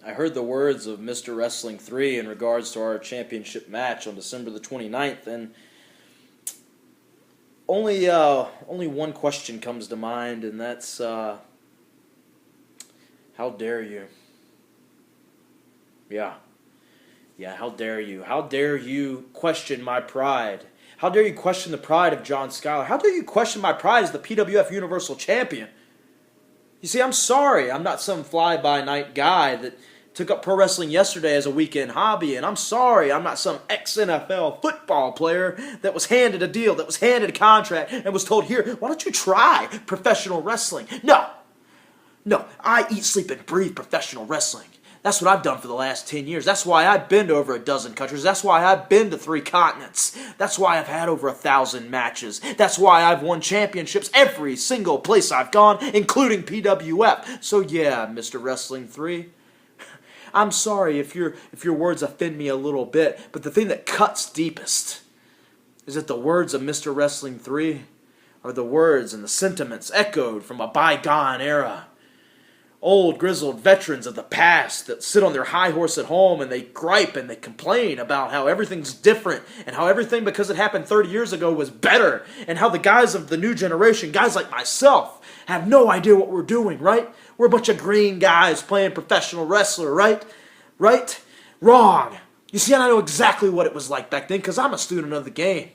I heard the words of Mr. Wrestling 3 in regards to our championship match on December the 29th, and only one question comes to mind, and that's, how dare you? Yeah, how dare you? How dare you question my pride? How dare you question the pride of John Skyler? How dare you question my pride as the PWF Universal Champion? You see, I'm sorry. I'm not some fly-by-night guy that took up pro wrestling yesterday as a weekend hobby, and I'm sorry I'm not some ex-NFL football player that was handed a deal, that was handed a contract, and was told, here, why don't you try professional wrestling? No, I eat, sleep, and breathe professional wrestling. That's what I've done for the last 10 years. That's why I've been to over a dozen countries. That's why I've been to 3 continents. That's why I've had over 1,000 matches. That's why I've won championships every single place I've gone, including PWF. So yeah, Mr. Wrestling 3, I'm sorry if your words offend me a little bit, but the thing that cuts deepest is that the words of Mr. Wrestling 3 are the words and the sentiments echoed from a bygone era. Old grizzled veterans of the past that sit on their high horse at home and they gripe and they complain about how everything's different and how everything, because it happened 30 years ago, was better, and how the guys of the new generation, guys like myself, have no idea what we're doing, right? We're a bunch of green guys playing professional wrestler, right? Right? Wrong. You see, I know exactly what it was like back then because I'm a student of the game.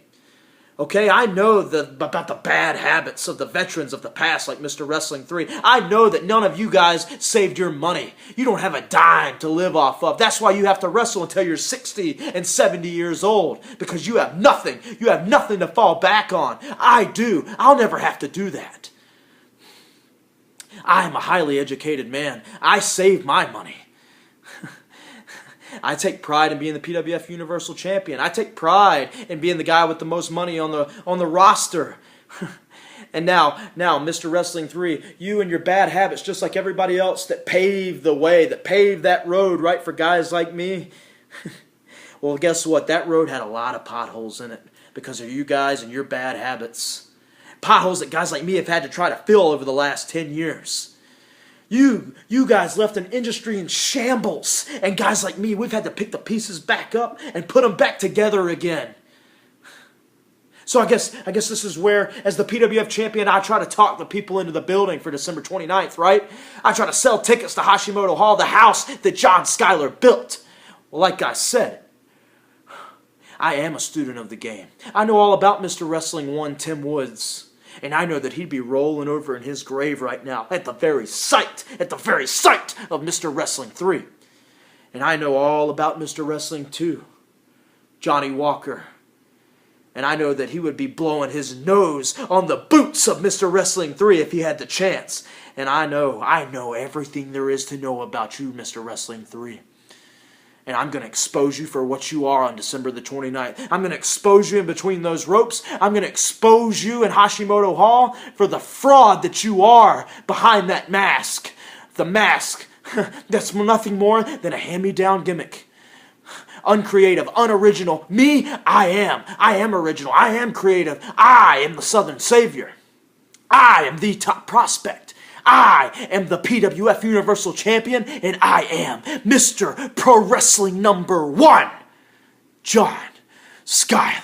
Okay, I know about the bad habits of the veterans of the past like Mr. Wrestling 3. I know that none of you guys saved your money. You don't have a dime to live off of. That's why you have to wrestle until you're 60 and 70 years old, because you have nothing. You have nothing to fall back on. I do. I'll never have to do that. I am a highly educated man. I save my money. I take pride in being the PWF Universal Champion. I take pride in being the guy with the most money on the roster. And now, Mr. Wrestling 3, you and your bad habits, just like everybody else that paved the way, that paved that road, right, for guys like me. Well, guess what? That road had a lot of potholes in it because of you guys and your bad habits. Potholes that guys like me have had to try to fill over the last 10 years. You guys left an industry in shambles, and guys like me, we've had to pick the pieces back up and put them back together again. So I guess this is where, as the PWF champion, I try to talk the people into the building for December 29th, right? I try to sell tickets to Hashimoto Hall, the house that John Skyler built. Well, like I said, I am a student of the game. I know all about Mr. Wrestling 1, Tim Woods. And I know that he'd be rolling over in his grave right now at the very sight of Mr. Wrestling 3. And I know all about Mr. Wrestling 2, Johnny Walker. And I know that he would be blowing his nose on the boots of Mr. Wrestling 3 if he had the chance. And I know everything there is to know about you, Mr. Wrestling 3. And I'm going to expose you for what you are on December the 29th. I'm going to expose you in between those ropes. I'm going to expose you in Hashimoto Hall for the fraud that you are behind that mask. The mask that's nothing more than a hand-me-down gimmick. Uncreative, unoriginal. Me, I am original. I am creative. I am the Southern Savior. I am the top prospect. I am the PWF Universal Champion, and I am Mr. Pro Wrestling #1, John Skyler.